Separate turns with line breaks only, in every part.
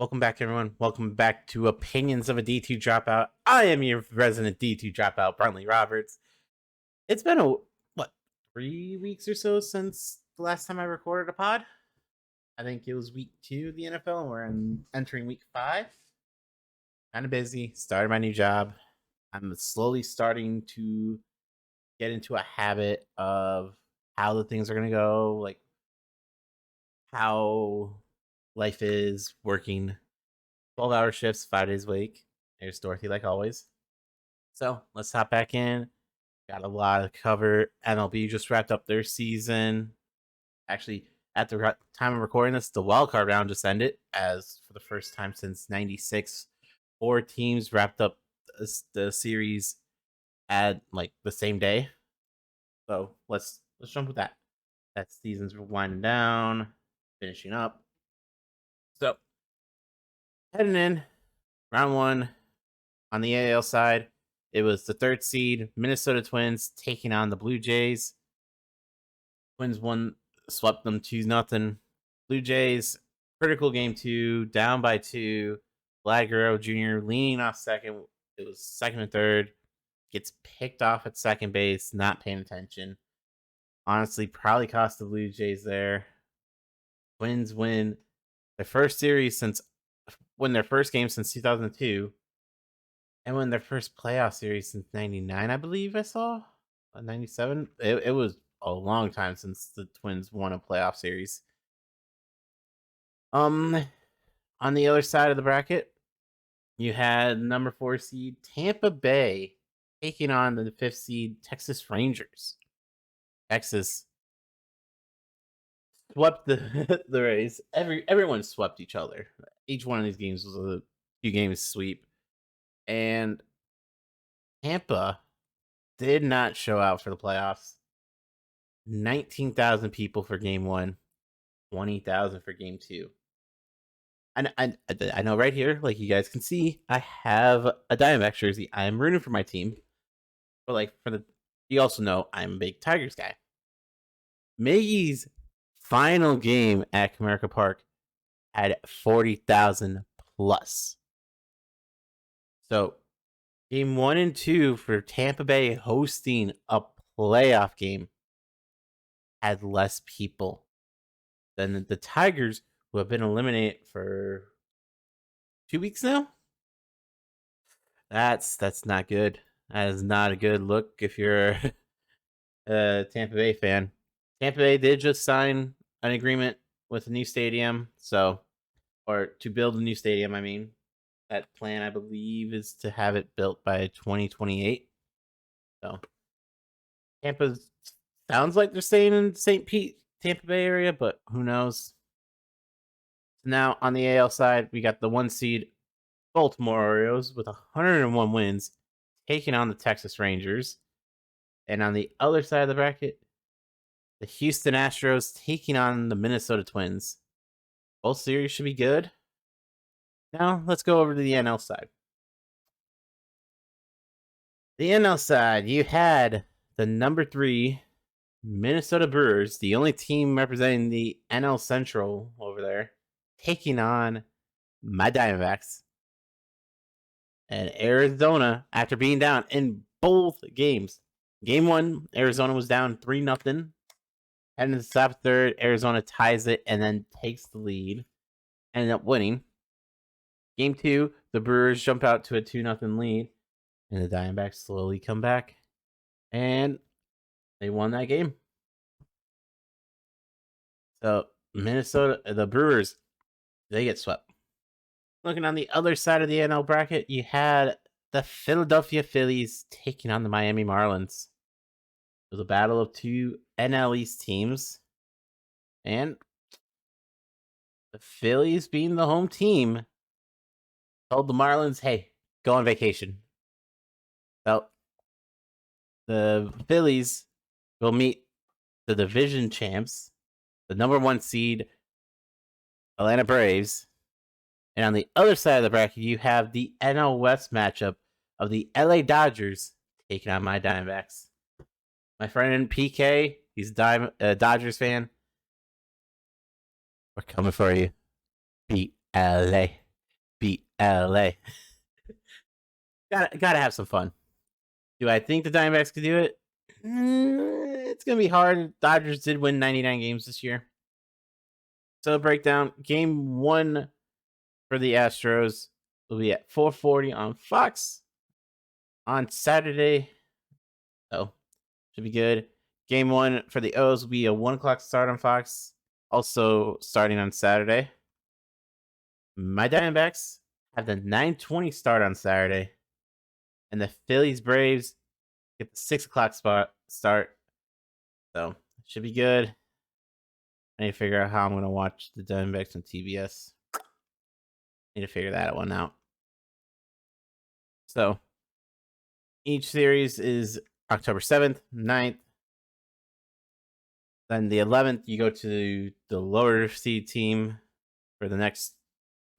Welcome back, everyone. Welcome back to Opinions of a D2 Dropout. I am your resident D2 Dropout, Bruntley Roberts. It's been what, 3 weeks or so since the last time I recorded a pod? I think it was week 2 of the NFL, and we're entering week 5. Kind of busy. Started my new job. I'm slowly starting to get into a habit of how the things are going to go, like how life is working 12-hour shifts, 5 days a week. There's Dorothy, like always. So let's hop back in. Got a lot to cover. MLB just wrapped up their season. Actually, at the time of recording this, the wild card round just ended, as for the first time since '96, 4 teams wrapped up the series at like the same day. So let's jump with that. That season's winding down, finishing up. So heading in round 1 on the AL side, it was the 3rd seed Minnesota Twins taking on the Blue Jays. Twins swept them 2-0. Blue Jays, critical game 2, down by 2. Vlad Guerrero Jr. leaning off second. It was second and third. Gets picked off at second base, not paying attention. Honestly, probably cost the Blue Jays there. Twins win their first game since 2002. And win their first playoff series since 99, I believe I saw. 97. It was a long time since the Twins won a playoff series. On the other side of the bracket, you had number 4 seed Tampa Bay taking on the 5th seed Texas Rangers. Texas swept the Rays. Everyone swept each other. Each one of these games was a few games sweep. And Tampa did not show out for the playoffs. 19,000 people for game 1, 20,000 for game 2. And I know right here, like you guys can see, I have a Diamondbacks jersey. I'm rooting for my team. But like you also know I'm a big Tigers guy. Miggy's final game at Comerica Park had 40,000 plus. So game 1 and 2 for Tampa Bay hosting a playoff game had less people than the Tigers, who have been eliminated for 2 weeks now. That's not good. That is not a good look if you're a Tampa Bay fan. Tampa Bay did just sign an agreement with a new stadium, or to build a new stadium, I mean. That plan, I believe, is to have it built by 2028. So Tampa sounds like they're staying in St. Pete, Tampa Bay area, but who knows? Now on the AL side, we got the 1 seed Baltimore Orioles with 101 wins taking on the Texas Rangers. And on the other side of the bracket, the Houston Astros taking on the Minnesota Twins. Both series should be good. Now let's go over to the NL side. The NL side, you had the number 3 Minnesota Brewers, the only team representing the NL Central over there, taking on my Diamondbacks. And Arizona, after being down in both games. Game 1, Arizona was down 3-0. Heading to the top 3rd, Arizona ties it and then takes the lead. Ended up winning. Game 2, the Brewers jump out to a 2-0 lead. And the Diamondbacks slowly come back. And they won that game. So Minnesota, the Brewers, they get swept. Looking on the other side of the NL bracket, you had the Philadelphia Phillies taking on the Miami Marlins. It was a battle of 2 NL East teams. And the Phillies, being the home team, told the Marlins, hey, go on vacation. So the Phillies will meet the division champs, the number 1 seed, Atlanta Braves. And on the other side of the bracket, you have the NL West matchup of the LA Dodgers taking on my Diamondbacks. My friend PK, he's a Dodgers fan. We're coming for you. Beat LA. LA. Gotta have some fun. Do I think the Diamondbacks could do it? It's gonna be hard. Dodgers did win 99 games this year. So breakdown: Game 1 for the Astros will be at 4:40 on Fox on Saturday. Oh, should be good. Game 1 for the O's will be a 1:00 start on Fox, also starting on Saturday. My Diamondbacks have the 9:20 start on Saturday, and the Phillies Braves get the 6:00 start. So should be good. I need to figure out how I'm going to watch the Diamondbacks on TBS. Need to figure that one out. So each series is October 7th, 9th. Then the 11th, you go to the lower seed team for the next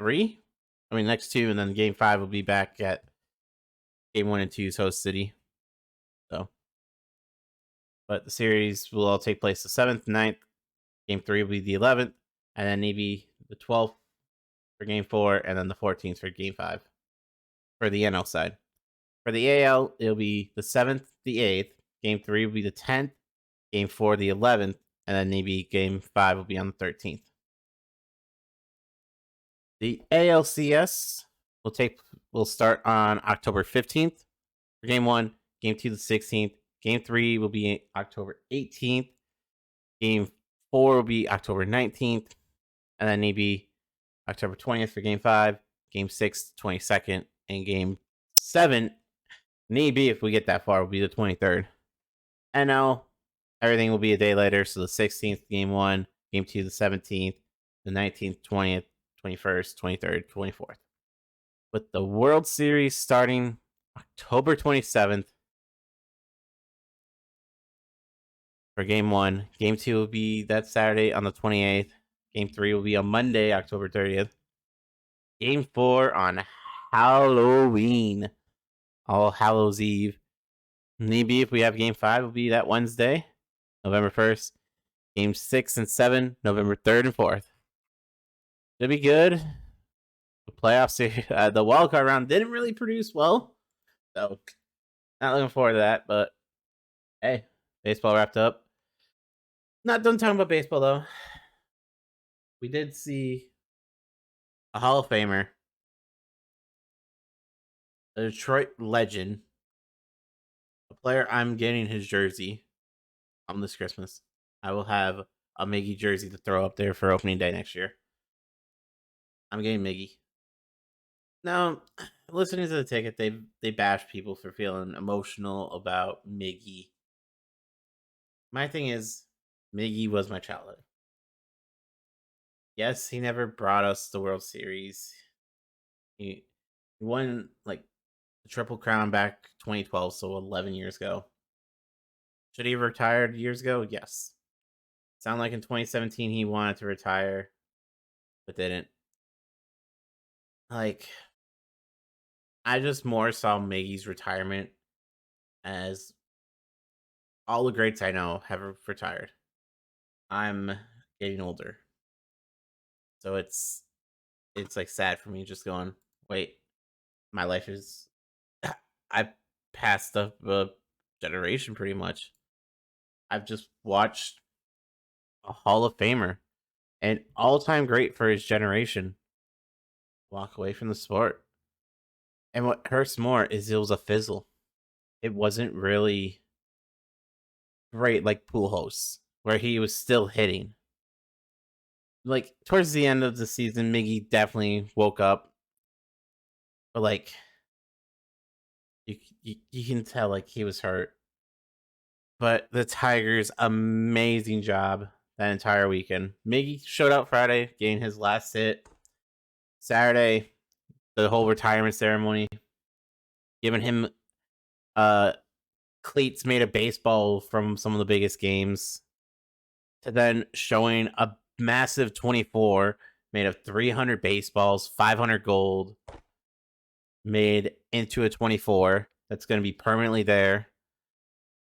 next two, and then Game 5 will be back at Game 1 and 2's host city. So, but the series will all take place the 7th, 9th. Game 3 will be the 11th, and then maybe the 12th for Game 4, and then the 14th for Game 5 for the NL side. For the AL, it'll be the 7th, the 8th. Game 3 will be the 10th. Game 4, the 11th, and then maybe Game 5 will be on the 13th. The ALCS will start on October 15th for Game 1. Game 2, the 16th. Game 3 will be October 18th. Game 4 will be October 19th. And then maybe October 20th for Game 5. Game 6, 22nd. And Game 7, maybe if we get that far, will be the 23rd. And now everything will be a day later. So the 16th, Game 1. Game 2, the 17th. The 19th, 20th. 21st, 23rd, 24th. With the World Series starting October 27th for Game 1. Game 2 will be that Saturday on the 28th. Game 3 will be on Monday, October 30th. Game 4 on Halloween, All Hallows Eve. Maybe if we have Game 5, will be that Wednesday, November 1st. Game 6 and 7, November 3rd and 4th. Should be good. The playoffs, the wildcard round didn't really produce well, so not looking forward to that. But hey, baseball wrapped up. Not done talking about baseball though. We did see a Hall of Famer, a Detroit legend, a player. I'm getting his jersey on this Christmas. I will have a Miggy jersey to throw up there for opening day next year. I'm getting Miggy. Now, listening to the ticket, they bash people for feeling emotional about Miggy. My thing is, Miggy was my childhood. Yes, he never brought us the World Series. He won like the Triple Crown back 2012, so 11 years ago. Should he have retired years ago? Yes. Sound like in 2017 he wanted to retire, but didn't. Like, I just more saw Miggy's retirement as all the greats I know have retired. I'm getting older, so it's like sad for me just going, wait, my life is I passed up a generation pretty much. I've just watched a Hall of Famer, an all-time great for his generation, walk away from the sport. And what hurts more is it was a fizzle. It wasn't really great like Pujols, where he was still hitting. Like towards the end of the season, Miggy definitely woke up, but like you can tell like he was hurt. But the Tigers, amazing job that entire weekend. Miggy showed up Friday, getting his last hit. Saturday, the whole retirement ceremony, giving him cleats made of baseball from some of the biggest games, to then showing a massive 24 made of 300 baseballs, 500 gold, made into a 24 that's going to be permanently there.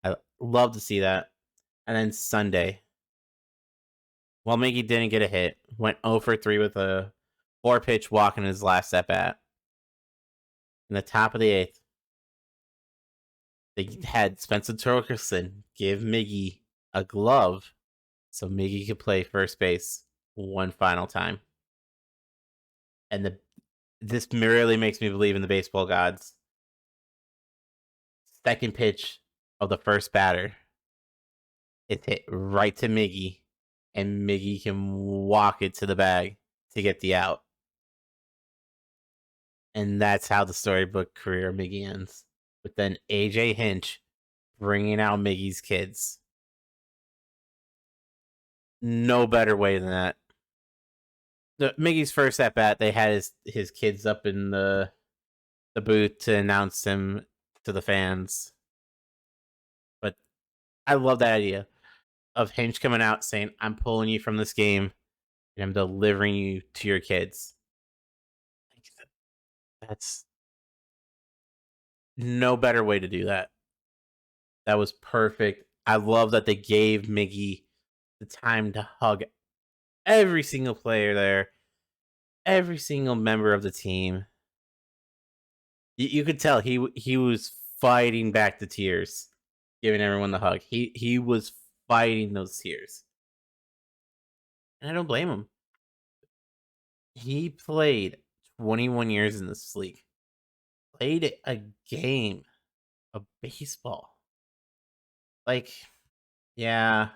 I love to see that. And then Sunday, while Miggy didn't get a hit, went 0 for 3 with a 4-pitch walk in his last at bat. in the top of the eighth, they had Spencer Torkelson give Miggy a glove so Miggy could play first base one final time. And this really makes me believe in the baseball gods. Second pitch of the first batter, it's hit right to Miggy, and Miggy can walk it to the bag to get the out. And that's how the storybook career of Miggy ends. With then AJ Hinch bringing out Miggy's kids. No better way than that. Miggy's first at bat, they had his kids up in the booth to announce him to the fans. But I love that idea of Hinch coming out saying, "I'm pulling you from this game and I'm delivering you to your kids." That's no better way to do that. That was perfect. I love that they gave Miggy the time to hug every single player there, every single member of the team. You could tell he was fighting back the tears, giving everyone the hug. He was fighting those tears, and I don't blame him. He played 21 years in this league, played a game of baseball. Like, yeah,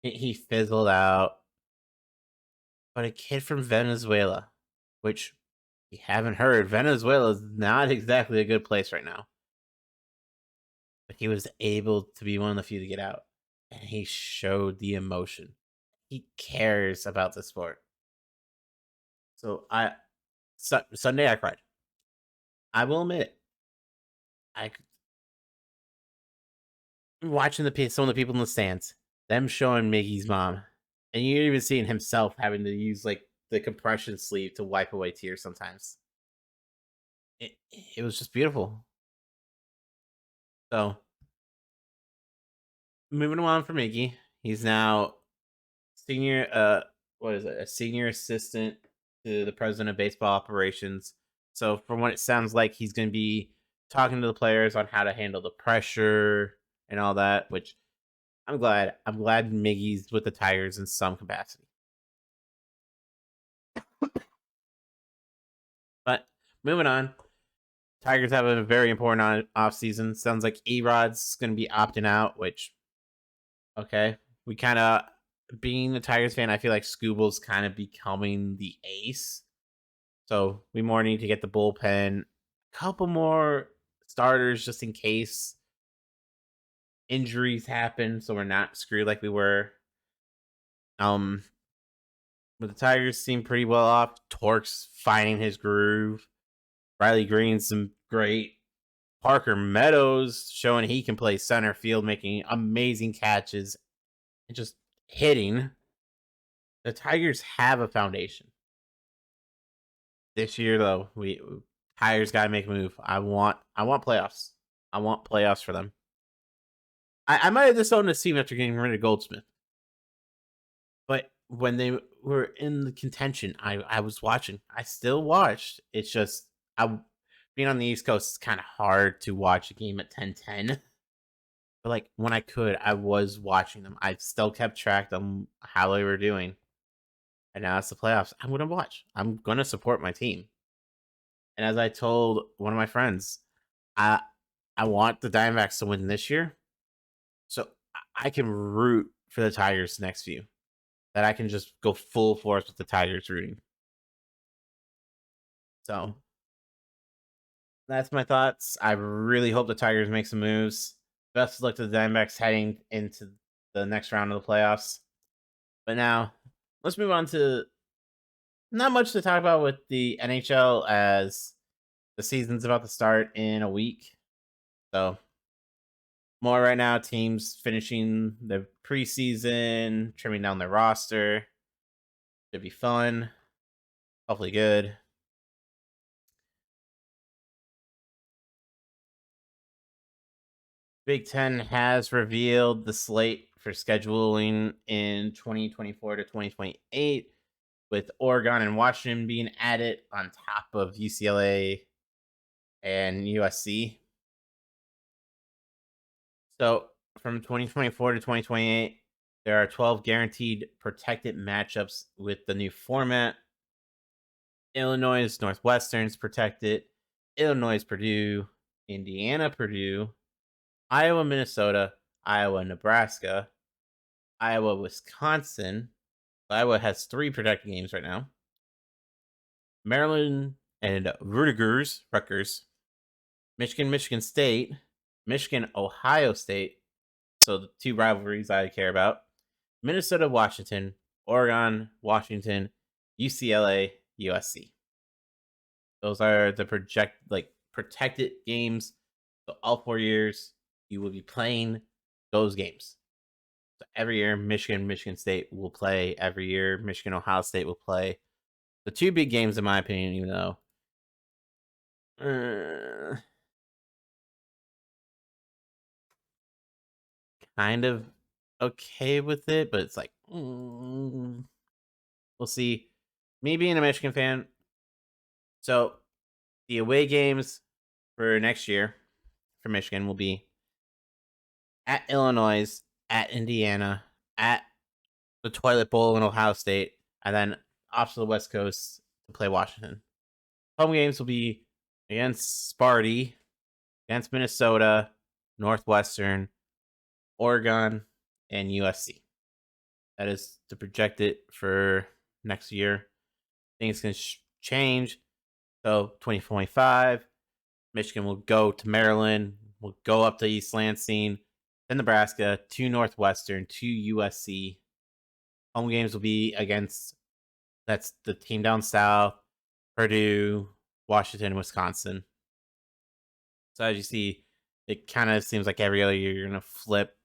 he fizzled out, but a kid from Venezuela, which you haven't heard, Venezuela is not exactly a good place right now. But he was able to be one of the few to get out. And he showed the emotion. He cares about the sport. So Sunday I cried. I will admit it. I watching some of the people in the stands, them showing Miggy's mom, and you're even seeing himself having to use like the compression sleeve to wipe away tears sometimes. It was just beautiful. So moving on for Miggy, he's now senior what is it, a senior assistant to the president of baseball operations. So from what it sounds like, he's going to be talking to the players on how to handle the pressure and all that, which I'm glad Miggy's with the Tigers in some capacity. But moving on, Tigers have a very important offseason. Sounds like Erod's going to be opting out, which okay, we kind of, being a Tigers fan, I feel like Scooble's kind of becoming the ace. So we more need to get the bullpen, a couple more starters just in case injuries happen, so we're not screwed like we were. But the Tigers seem pretty well off. Torque's finding his groove. Riley Green's some great. Parker Meadows showing he can play center field, making amazing catches and just hitting. The Tigers have a foundation. This year, though, Tigers gotta make a move. I want playoffs. I want playoffs for them. I might have disowned the team after getting rid of Goldsmith, but when they were in the contention, I was watching. I still watched. It's just being on the East Coast, it's kind of hard to watch a game at 10:10. But like when I could, I was watching them. I still kept track of how they were doing. And now it's the playoffs. I'm gonna watch. I'm gonna support my team. And as I told one of my friends, I want the Diamondbacks to win this year, so I can root for the Tigers next few. That I can just go full force with the Tigers rooting. So that's my thoughts. I really hope the Tigers make some moves. Best of luck to the Diamondbacks heading into the next round of the playoffs. But now, let's move on to not much to talk about with the NHL as the season's about to start in a week. So, more right now, teams finishing their preseason, trimming down their roster. Should be fun. Hopefully good. Big Ten has revealed the slate for scheduling in 2024 to 2028, with Oregon and Washington being added on top of UCLA and USC. So from 2024 to 2028, there are 12 guaranteed protected matchups with the new format. Illinois Northwestern's protected, Illinois Purdue, Indiana Purdue, Iowa Minnesota, Iowa Nebraska, Iowa Wisconsin. Iowa has 3 protected games right now. Maryland and Rutgers, Michigan State, Michigan Ohio State. So the 2 rivalries I care about. Minnesota Washington, Oregon Washington, UCLA USC. Those are the protected games. So all 4 years you will be playing those games. So every year Michigan State will play. Every year Michigan Ohio State will play. The 2 big games in my opinion, even though kind of okay with it, but it's like we'll see. Me being a Michigan fan, so the away games for next year for Michigan will be at Illinois, at Indiana, at the Toilet Bowl in Ohio State, and then off to the West Coast to play Washington. Home games will be against Sparty, against Minnesota, Northwestern, Oregon, and USC. That is to project it for next year. Things can change. So 2025, Michigan will go to Maryland, will go up to East Lansing, then Nebraska, to Northwestern, to USC. Home games will be against, that's the team down south, Purdue, Washington, Wisconsin. So as you see, it kind of seems like every other year you're going to flip,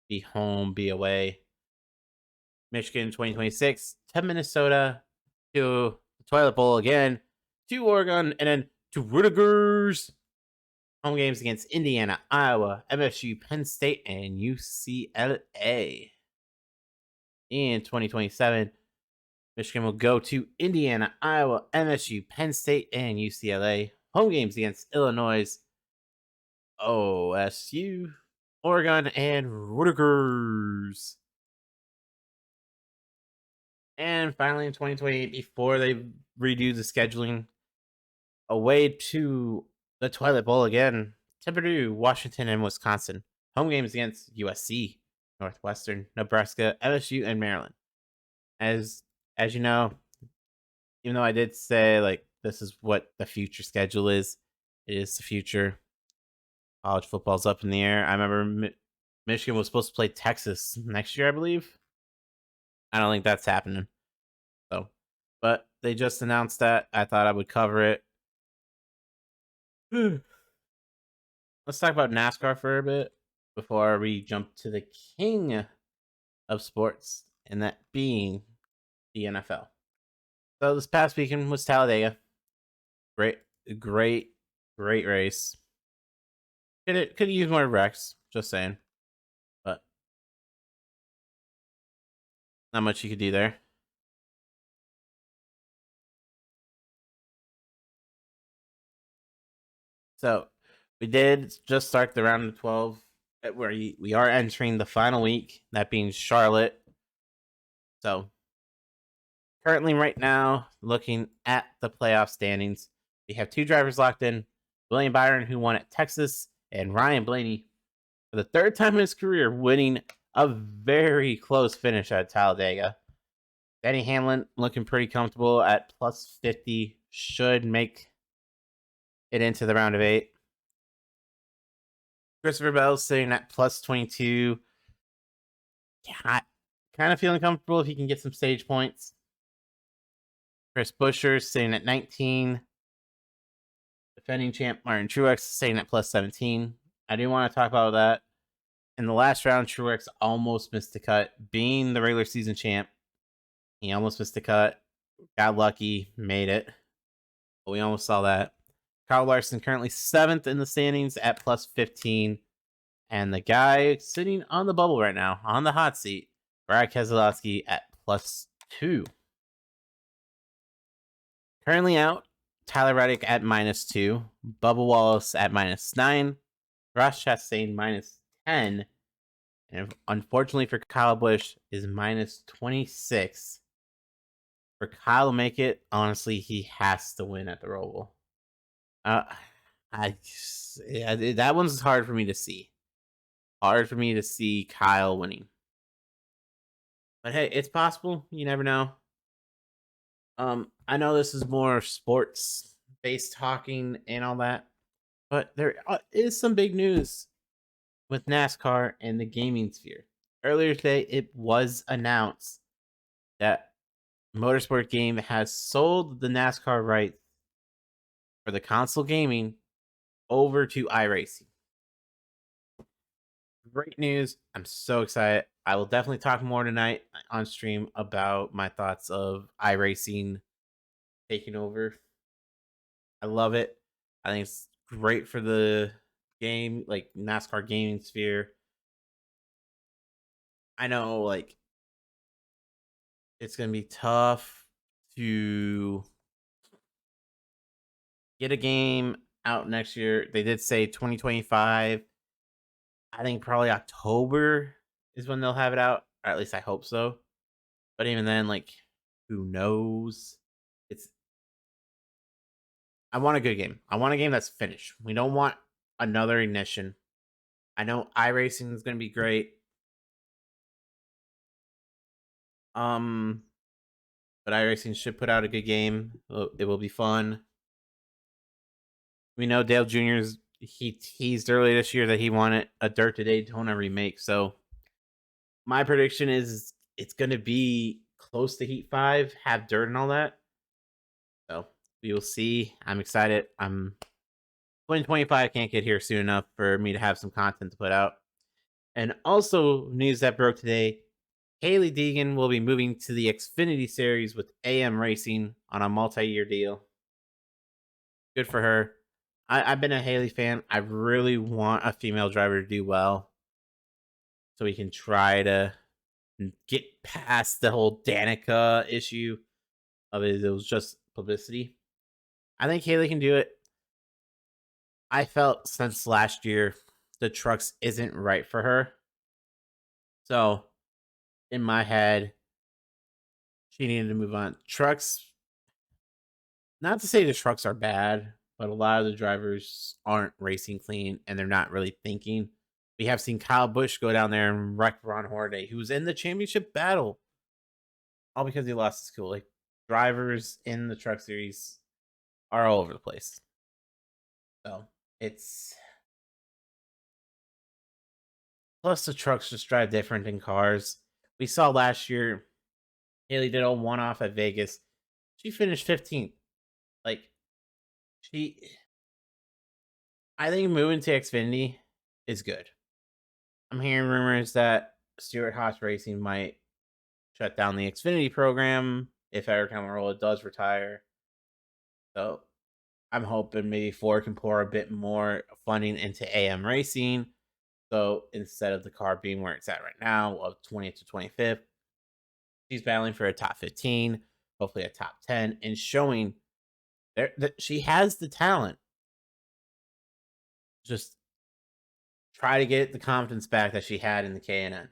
be home, be away. Michigan 2026 to Minnesota, to the Toilet Bowl again, to Oregon, and then to Rutgers. Home games against Indiana, Iowa, MSU, Penn State, and UCLA. In 2027, Michigan will go to Indiana, Iowa, MSU, Penn State, and UCLA. Home games against Illinois, OSU, Oregon, and Rutgers. And finally, in 2028, before they redo the scheduling, away to the Toilet Bowl again, to Purdue, Washington, and Wisconsin. Home games against USC, Northwestern, Nebraska, LSU, and Maryland. As you know, even though I did say like this is what the future schedule is, it is the future. College football's up in the air. I remember Michigan was supposed to play Texas next year, I believe. I don't think that's happening. So, but they just announced that. I thought I would cover it. Let's talk about NASCAR for a bit before we jump to the king of sports, and that being the NFL. So this past weekend was Talladega. Great race. Could use more wrecks, just saying. But not much you could do there. So we did just start the round of 12, where we are entering the final week, that being Charlotte. So currently right now, looking at the playoff standings, we have 2 drivers locked in. William Byron, who won at Texas, and Ryan Blaney, for the 3rd time in his career, winning a very close finish at Talladega. Denny Hamlin looking pretty comfortable at plus 50, should make it into the round of 8. Christopher Bell sitting at plus 22. Yeah, kind of feeling comfortable if he can get some stage points. Chris Buescher sitting at 19. Defending champ Martin Truex sitting at plus 17. I do want to talk about that. In the last round, Truex almost missed the cut. Being the regular season champ, he almost missed the cut. Got lucky, made it. But we almost saw that. Kyle Larson currently 7th in the standings at plus 15. And the guy sitting on the bubble right now, on the hot seat, Brad Keselowski at plus 2. Currently out, Tyler Reddick at -2, Bubba Wallace at -9, Ross Chastain -10, and unfortunately for Kyle Busch is -26. For Kyle to make it, honestly, he has to win at the Roval. Uh, that one's hard for me to see. Hard for me to see Kyle winning. But hey, it's possible. You never know. I know this is more sports based talking and all that, but there is some big news with NASCAR and the gaming sphere. Earlier today, it was announced that Motorsport Game has sold the NASCAR rights for the console gaming over to iRacing. Great news. I'm so excited. I will definitely talk more tonight on stream about my thoughts of iRacing taking over. I love it. I think it's great for the game, like NASCAR gaming sphere. I know, like, it's going to be tough to get a game out next year. They did say 2025. I think probably October is when they'll have it out, or at least I hope so. But even then, like, who knows? I want a good game. I want a game that's finished. We don't want another Ignition. I know iRacing is going to be great. But iRacing should put out a good game. It will be fun. We know Dale Jr.'s he teased earlier this year that he wanted a Dirt to Daytona remake. So my prediction is it's going to be close to Heat 5, have dirt and all that. So we will see. I'm excited. 2025 can't get here soon enough for me to have some content to put out. And also, news that broke today, Hailie Deegan will be moving to the Xfinity Series with AM Racing on a multi-year deal. Good for her. I've been a Hailie fan. I really want a female driver to do well so we can try to get past the whole Danica issue of it. It was just publicity. I think Hailie can do it. I felt since last year the trucks isn't right for her. So, in my head, she needed to move on. Trucks, not to say the trucks are bad, but a lot of the drivers aren't racing clean and they're not really thinking. We have seen Kyle Busch go down there and wreck Ron Hornaday, who was in the championship battle, all because he lost his cool. Like, drivers in the truck series are all over the place. So it's plus the trucks just drive different than cars. We saw last year Hailie did a one-off at Vegas. She finished 15th. Like, I think moving to Xfinity is good. I'm hearing rumors that Stewart Haas Racing might shut down the Xfinity program if Eric Almirola does retire. So I'm hoping maybe Ford can pour a bit more funding into AM Racing. So instead of the car being where it's at right now, of 20th to 25th, she's battling for a top 15, hopefully a top 10, and showing that she has the talent. Just try to get the confidence back that she had in the K&N.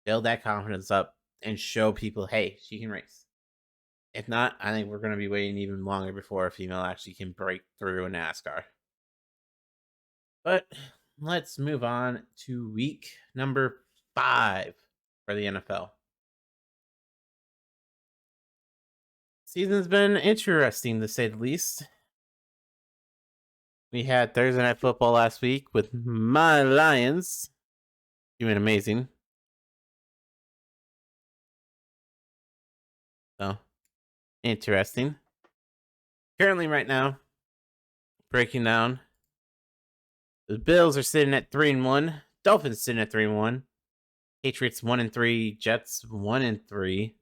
Build that confidence up and show people, hey, she can race. If not, I think we're going to be waiting even longer before a female actually can break through in NASCAR. But let's move on to week number 5 for the NFL. Season's been interesting, to say the least. We had Thursday Night Football last week with my Lions doing amazing. So, interesting. Currently, right now, breaking down, the Bills are sitting at 3-1. Dolphins sitting at 3-1. Patriots 1-3. Jets 1-3.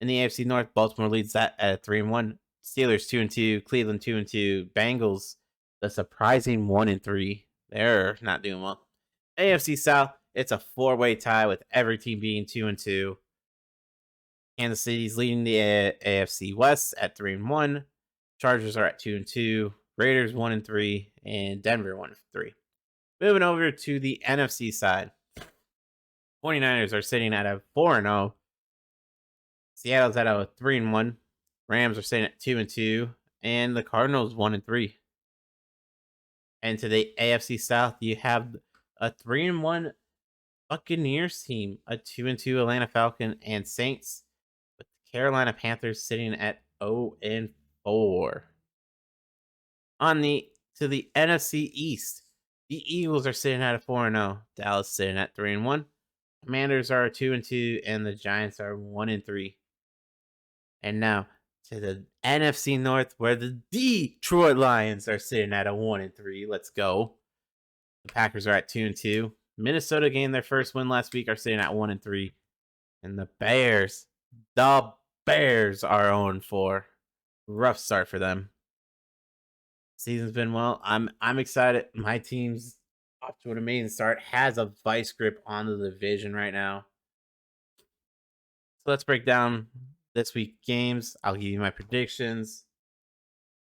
In the AFC North, Baltimore leads that at 3-1. Steelers 2-2. Cleveland 2-2. Bengals, the surprising 1-3. They're not doing well. AFC South, it's a 4-way tie with every team being 2-2. Kansas City's leading the AFC West at 3-1. Chargers are at 2-2. Raiders 1-3, and Denver 1-3. Moving over to the NFC side, 49ers are sitting at a 4-0. Seattle's at a 3-1. Rams are sitting at 2-2, and the Cardinals 1-3. And to the AFC South, you have a 3-1 Buccaneers team, a 2-2 Atlanta Falcon, and Saints, with the Carolina Panthers sitting at 0-4. To the NFC East, the Eagles are sitting at a 4-0. Dallas sitting at 3-1. Commanders are 2-2, and the Giants are 1-3. And now to the NFC North, where the Detroit Lions are sitting at a 1-3. Let's go. The Packers are at 2-2. Minnesota gained their first win last week, are sitting at 1-3. And the Bears are 0-4. Rough start for them. Season's been well. I'm excited. My team's off to an amazing start. Has a vice grip on the division right now. So let's break down this week's games. I'll give you my predictions.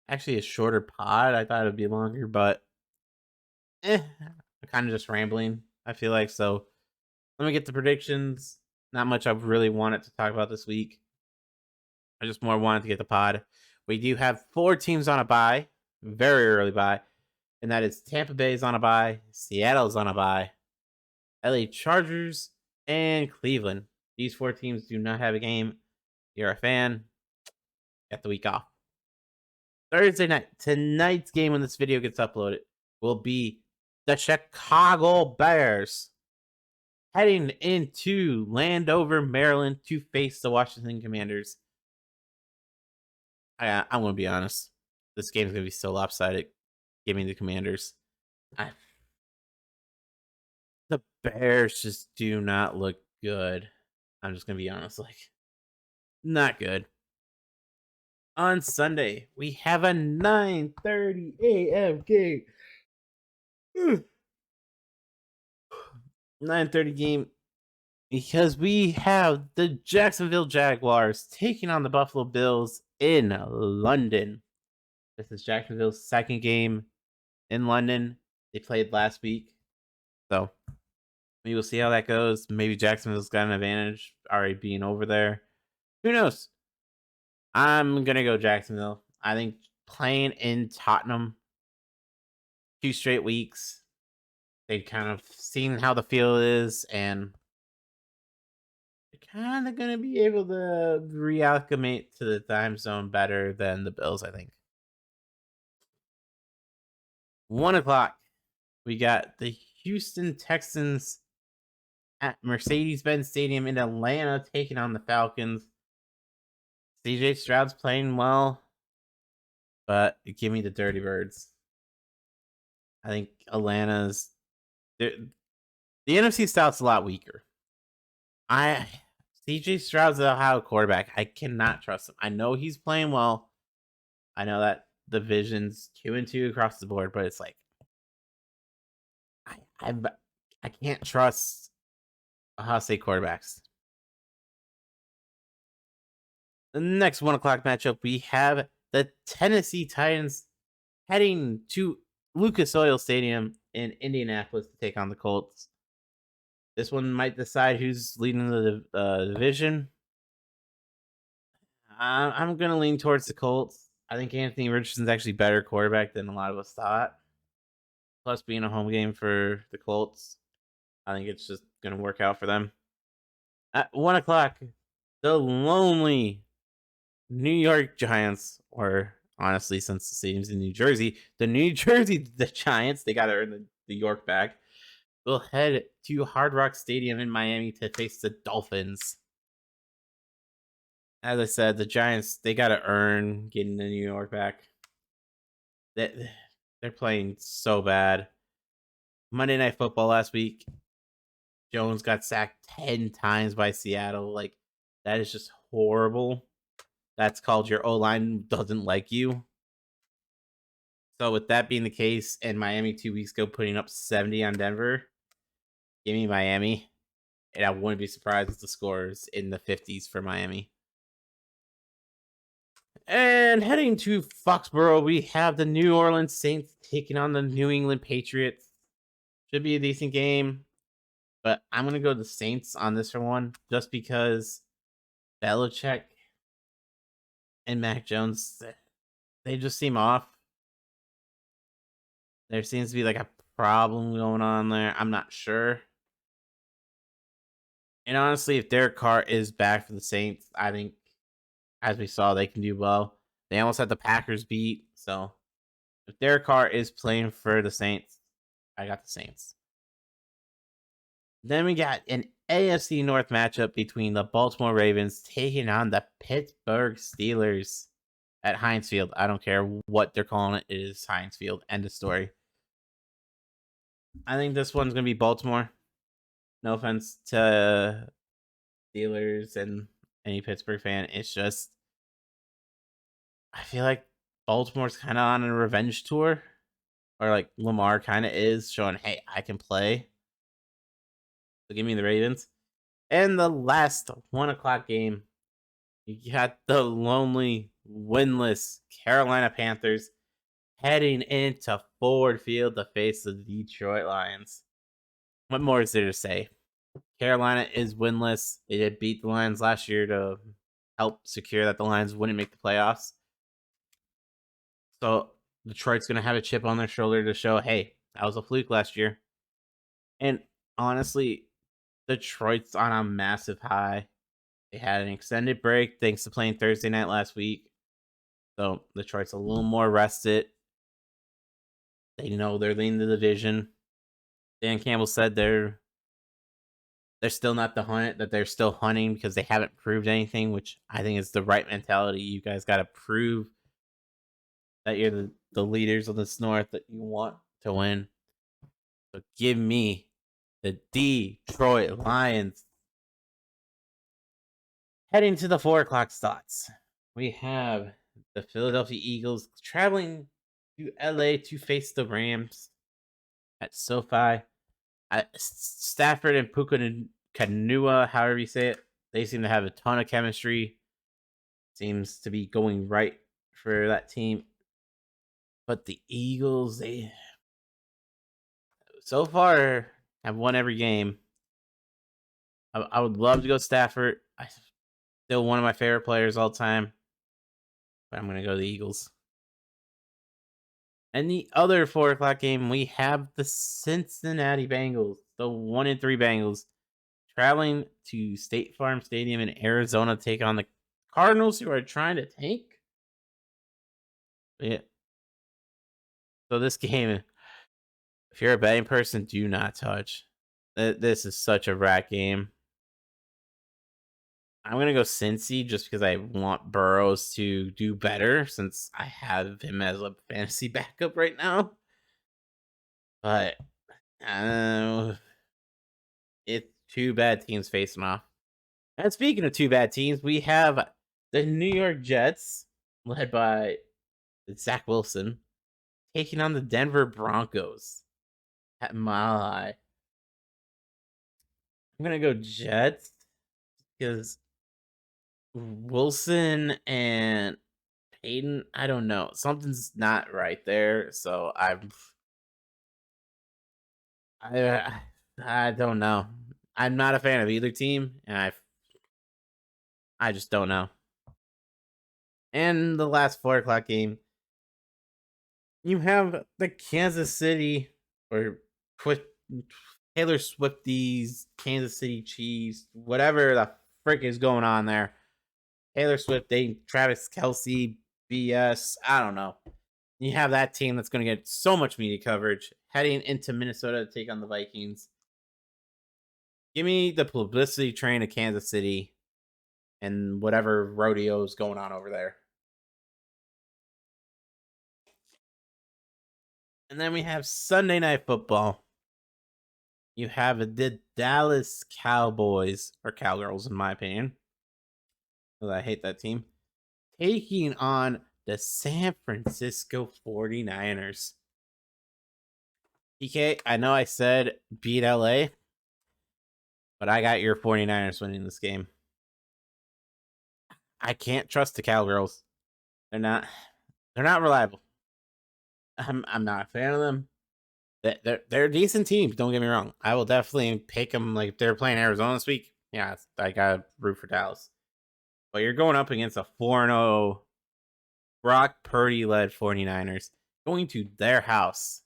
Actually, a shorter pod. I thought it'd be longer, but I'm kind of just rambling, I feel like. So let me get the predictions. Not much I've really wanted to talk about this week. I just more wanted to get the pod. We do have 4 teams on a bye, very early bye, and that is Tampa Bay's on a bye, Seattle's on a bye, LA Chargers, and Cleveland. These 4 teams do not have a game. You're a fan, get the week off. Thursday night, tonight's game when this video gets uploaded will be the Chicago Bears heading into Landover, Maryland to face the Washington Commanders. I'm going to be honest. This game is going to be so lopsided. Give me the Commanders. The Bears just do not look good. I'm just going to be honest. Not good. On Sunday, we have a 9:30 a.m. game. 9:30 game because we have the Jacksonville Jaguars taking on the Buffalo Bills in London. This is Jacksonville's second game in London. They played last week. So we will see how that goes. Maybe Jacksonville's got an advantage already being over there. Who knows? I'm going to go Jacksonville. I think playing in Tottenham 2 straight weeks, they've kind of seen how the field is, and they're kind of going to be able to reacclimate to the time zone better than the Bills, I think. 1 o'clock, we got the Houston Texans at Mercedes-Benz Stadium in Atlanta taking on the Falcons. CJ Stroud's playing well, but give me the Dirty Birds. I think Atlanta's... The NFC South's a lot weaker. CJ Stroud's a Ohio quarterback. I cannot trust him. I know he's playing well. I know that the division's 2-2 across the board, but it's like I can't trust Ohio State quarterbacks. The next 1 o'clock matchup, we have the Tennessee Titans heading to Lucas Oil Stadium in Indianapolis to take on the Colts. This one might decide who's leading the division. I'm going to lean towards the Colts. I think Anthony Richardson's actually better quarterback than a lot of us thought. Plus, being a home game for the Colts, I think it's just going to work out for them. At 1 o'clock, the lonely New York Giants, or honestly, since the stadium's in New Jersey, the Giants, they got to earn the York back, will head to Hard Rock Stadium in Miami to face the Dolphins. As I said, the Giants, they got to earn getting the New York back. They're playing so bad. Monday Night Football last week, Jones got sacked 10 times by Seattle. That is just horrible. That's called your O-line doesn't like you. So with that being the case, and Miami 2 weeks ago putting up 70 on Denver, give me Miami. And I wouldn't be surprised if the score is in the 50s for Miami. And heading to Foxborough, we have the New Orleans Saints taking on the New England Patriots. Should be a decent game, but I'm gonna go the Saints on this one just because Belichick and Mac Jones, they just seem off. There seems to be like a problem going on there. I'm not sure. And honestly, if Derek Carr is back for the Saints, I think, as we saw, they can do well. They almost had the Packers beat. So if Derek Carr is playing for the Saints, I got the Saints. Then we got an AFC North matchup between the Baltimore Ravens taking on the Pittsburgh Steelers at Heinz Field. I don't care what they're calling it. It is Heinz Field. End of story. I think this one's going to be Baltimore. No offense to Steelers and any Pittsburgh fan. It's just, I feel like Baltimore's kind of on a revenge tour. Or like Lamar kind of is, showing, hey, I can play. So give me the Ravens. And the last 1:00 game, you got the lonely, winless Carolina Panthers heading into Ford Field to face the Detroit Lions. What more is there to say? Carolina is winless. They did beat the Lions last year to help secure that the Lions wouldn't make the playoffs. So Detroit's going to have a chip on their shoulder to show, hey, that was a fluke last year. And honestly, Detroit's on a massive high. They had an extended break thanks to playing Thursday night last week. So Detroit's a little more rested. They know they're leading the division. Dan Campbell said they're still not the hunt, that they're still hunting because they haven't proved anything, which I think is the right mentality. You guys got to prove that you're the leaders of this North, that you want to win. So give me the Detroit Lions. Heading to the 4:00 slots, we have the Philadelphia Eagles traveling to LA to face the Rams at SoFi. Stafford and Puka Kanua, however you say it, they seem to have a ton of chemistry. Seems to be going right for that team. But the Eagles, they so far have won every game. I would love to go Stafford. Still one of my favorite players all time. But I'm going to go the Eagles. And the other 4:00 game, we have the Cincinnati Bengals, the 1-3 Bengals, traveling to State Farm Stadium in Arizona to take on the Cardinals, who are trying to tank. Yeah. So this game, if you're a betting person, do not touch. This is such a rat game. I'm going to go Cincy just because I want Burrows to do better since I have him as a fantasy backup right now. But it's two bad teams facing off. And speaking of two bad teams, we have the New York Jets, led by Zach Wilson, taking on the Denver Broncos at Mile High. I'm going to go Jets because Wilson and Peyton, I don't know. Something's not right there. So I don't know. I'm not a fan of either team, and I just don't know. And the last 4:00 game, you have the Kansas City or Taylor Swifties, Kansas City Chiefs, whatever the frick is going on there. Taylor Swift, Travis Kelce, BS. I don't know. You have that team that's going to get so much media coverage heading into Minnesota to take on the Vikings. Give me the publicity train of Kansas City and whatever rodeo is going on over there. And then we have Sunday Night Football. You have the Dallas Cowboys, or Cowgirls in my opinion, because I hate that team, taking on the San Francisco 49ers. PK, I know I said beat LA, but I got your 49ers winning this game. I can't trust the Cowgirls. They're not. They're not reliable. I'm not a fan of them. They're a decent team. Don't get me wrong. I will definitely pick them. Like if they're playing Arizona this week, yeah, I gotta root for Dallas. But you're going up against a 4-0 Brock Purdy led 49ers going to their house.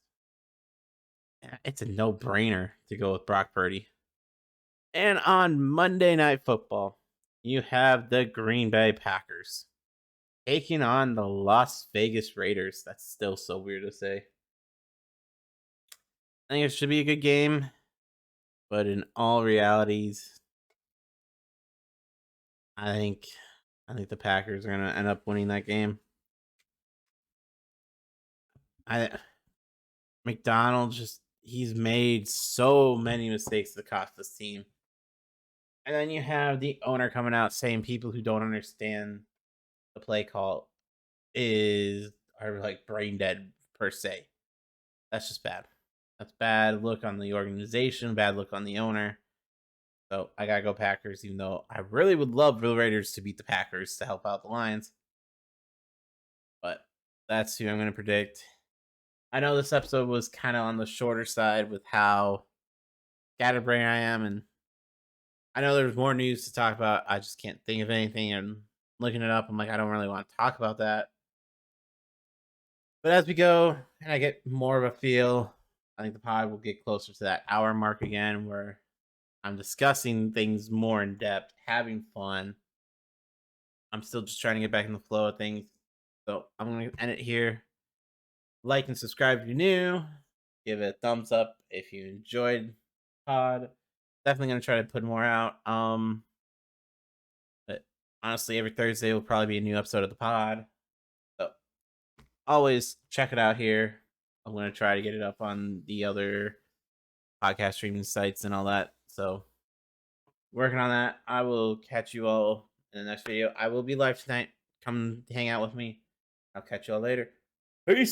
It's a no brainer to go with Brock Purdy. And on Monday Night Football, you have the Green Bay Packers taking on the Las Vegas Raiders. That's still so weird to say. I think it should be a good game, but in all realities, I think the Packers are gonna end up winning that game. I McDonald just he's made so many mistakes that cost this team. And then you have the owner coming out saying people who don't understand the play call are like brain dead per se. That's just bad. That's bad look on the organization, bad look on the owner. So I gotta go Packers, even though I really would love the Raiders to beat the Packers to help out the Lions. But that's who I'm gonna predict. I know this episode was kind of on the shorter side with how scatterbrained I am, and I know there's more news to talk about. I just can't think of anything. And looking it up, I'm like, I don't really want to talk about that. But as we go and I get more of a feel, I think the pod will get closer to that hour mark again where I'm discussing things more in depth, having fun. I'm still just trying to get back in the flow of things. So I'm going to end it here. Like and subscribe if you're new. Give it a thumbs up if you enjoyed the pod. Definitely going to try to put more out. But honestly, every Thursday will probably be a new episode of the pod. So always check it out here. I'm going to try to get it up on the other podcast streaming sites and all that. So working on that. I will catch you all in the next video. I will be live tonight. Come hang out with me. I'll catch you all later. Peace.